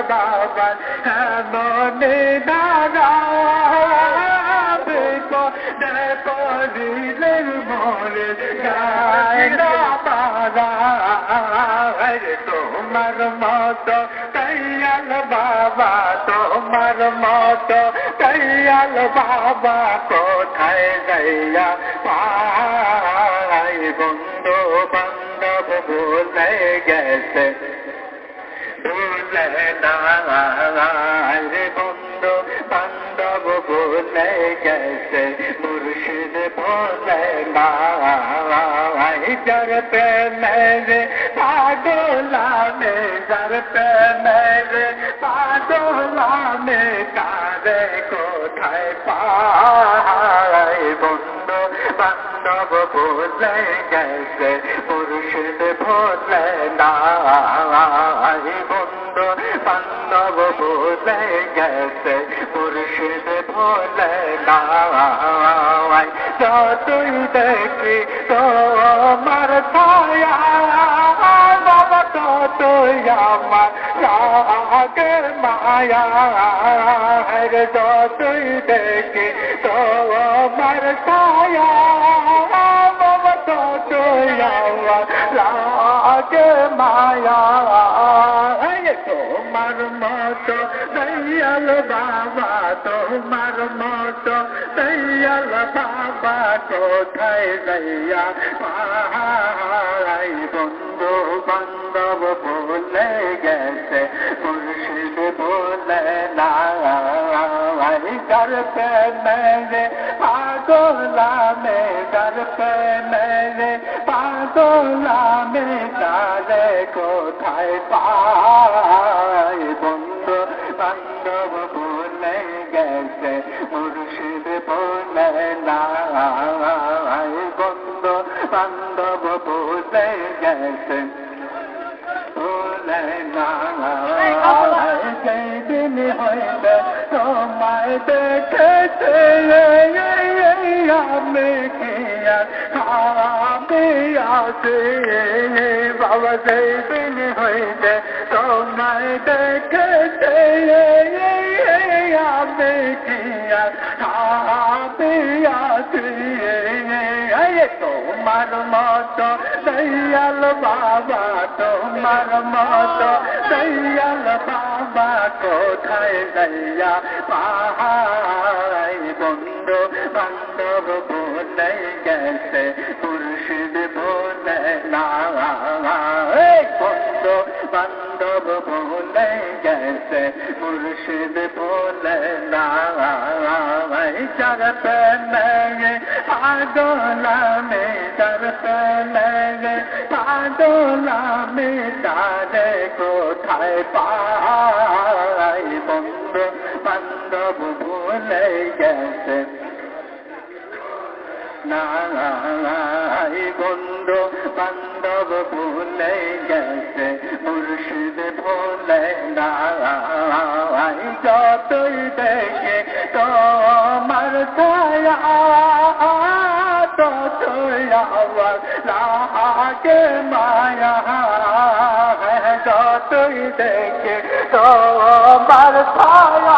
বাবা মনে দাদা দেখো দেখো দিলের মরে গায় না পারা তোমার মতো দয়াল বাবা তোমার মতো দয়াল বাবা কোথায় যাইয়া পাই বন্ধু বান্ধব ভুলে গেছে ভুলে না রে বন্ধু বান্ধব ভুলে গেছে মুর্শিদ ভুলে না যার প্রেমে পাগলামে যার প্রেমে পাগলামে কারে কোথায় পাই বন্ধু বান্ধব ভুলে গেছে মুর্শিদ ভুলে না বন্ধু বান্ধব ভুলে গেছে মুর্শিদ ভুলে না যতই দেখি তোমার ছায়া বাবা ততই আমার লাগে মায়া যতই দেখি তোমার ছায়া বাবা ততই আমার লাগে মায়া তোমার মতো দয়াল বাবা তোমার মতো দয়াল বাবা কোথায় যাইয়া পাই বন্ধু বান্ধব ভুলে গেছে মুর্শিদ ভুলে না যার প্রেমে পাগলামে যার প্রেমে পাগলামে তারে কোথায় পাই বন্ধু বান্ধব ভুলে গেছে মুর্শিদ ভুলে না বন্ধু বান্ধব ভুলে গেছে ভুলে না যেদিন হইবে তোমায় দেখেছে আমি কি আমি আছি বাবা যেদিন হইবে তোমায় দেখেছে আমি কি আমি আছি তোমার মতো দয়াল বাবা তোমার মতো দয়াল বাবা কোথায় যাইয়া পাই বন্ধু বান্ধব ভুলে গেছে মুর্শিদ ভুলে না বন্ধু বান্ধব ভুলে গেছে মুর্শিদ ভুলে না যার প্রেমে পাগলামে যার প্রেমে পাগলামে তারে কোথায় পাই বন্ধু বান্ধব ভুলে গেছে না বন্ধু বান্ধব ভুলে গেছে মুর্শিদ ভুলে না যতই দেখে তোমার ছায়া ততই আমার লাগে মায়া যতই দেখে তোমার ছায়া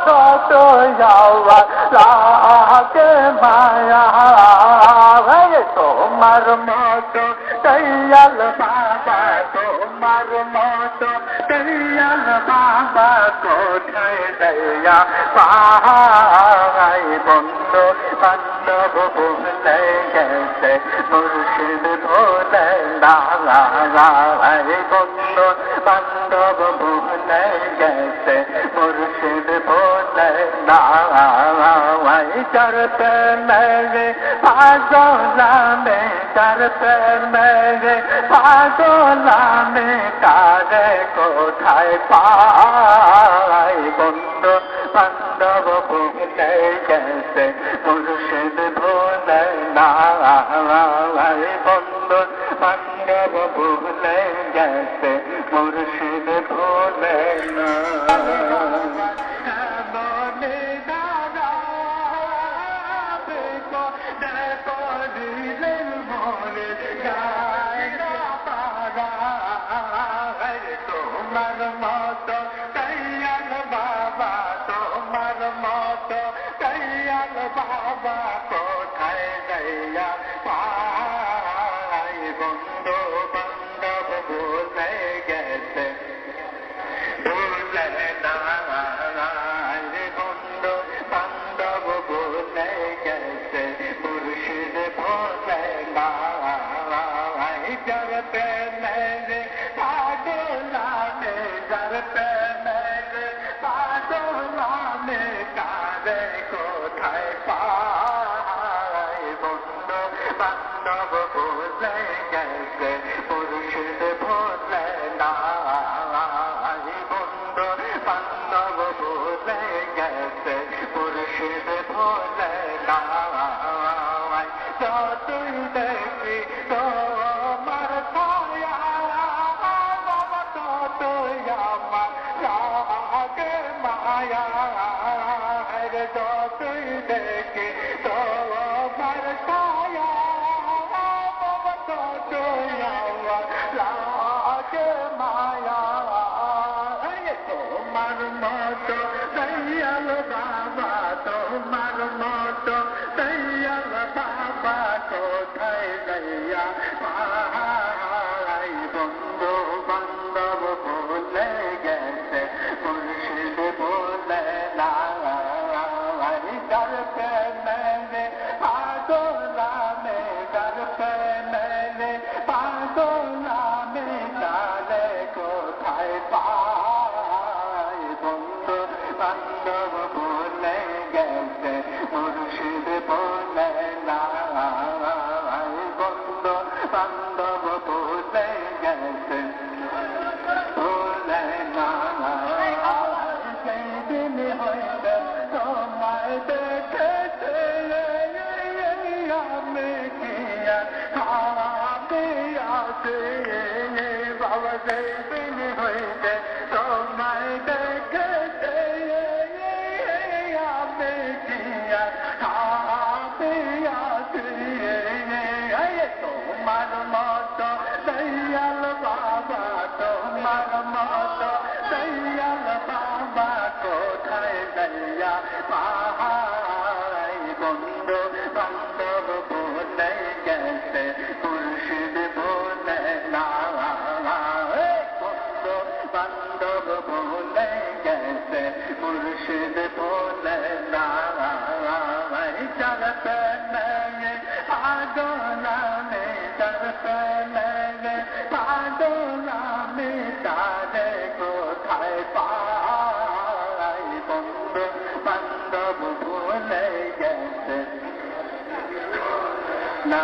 ততই আমার লাগে মায়া তোমার মতো দয়াল বাবা তোমার মতো দয়াল বাবা কোথায় যাইয়া পাই বন্ধু বান্ধব ভুলে গেছে মুর্শিদ ভুলে না বন্ধু বান্ধব ভুলে গেছে মুর্শিদ ভুলে না যার প্রেমে পাগলামে যার প্রেমে পাগলামে কারে কোথায় পাই বন্ধু বান্ধব ভুলে গেছে মুর্শিদ ভুলে না বন্ধু বান্ধব ভুলে গেছে মুর্শিদ ভুলে না তোমার মতো দয়াল বাবা তোমার মতো দয়াল বাবা কোথায় যাইয়া পাই বন্ধু বান্ধব ভুলে গেছে ভুলে না বন্ধু বান্ধব ভুলে গেছে মুর্শিদ ভুলে না জরতে মেরে পাগলানে জরতে মেরে পাগলানে কারে কোথায় পাই বন্ধু বান্ধব ভুলে গেছে মুর্শিদ ভুলে না বন্ধু বান্ধব ভুলে গেছে মুর্শিদ ভুলে না যতই দেখি তোমার ছায়া বাবা ততই আমার লাগে মায়া যতই দেখি তোমার ছায়া বাবা ততই আমার লাগে মায়া তোমার মতো দয়াল বাবা তোমার মতো দয়াল বাবা কোথায় যাইয়া পাই বন্ধু বান্ধব ভুলে গেছে মুর্শিদ ভুলে না করতে মেলে পাগলামে করতে মেলে পাগলামে কালে কোথায় পাই বন্ধু বান্ধব ভুলে গেছে মুর্শিদ ভুলে না বন্ধু বান্ধব ভুলে গেছে ভুলে না সেই দিন হইতে তোমায় দেখেছে আমি কিয়া খাবে আছে বাবা সেই দিন হইতে তোমায় দেখেছে আমি কিয়া খাবে আছে তোমার মতো দয়াল বাবা তোমার মতো দয়াল বাবা কোথায় যাইয়া পাই বন্ধু বান্ধব ভুলে গেছে মুর্শিদ ভুলে না বন্ধু বান্ধব ভুলে গেছে মুর্শিদ ভুলে না চলতে নেই পাগলামে চলতে নেই পাগলামে তারে কোথায় পাই বন্ধু বান্ধব ভুলে গেছে না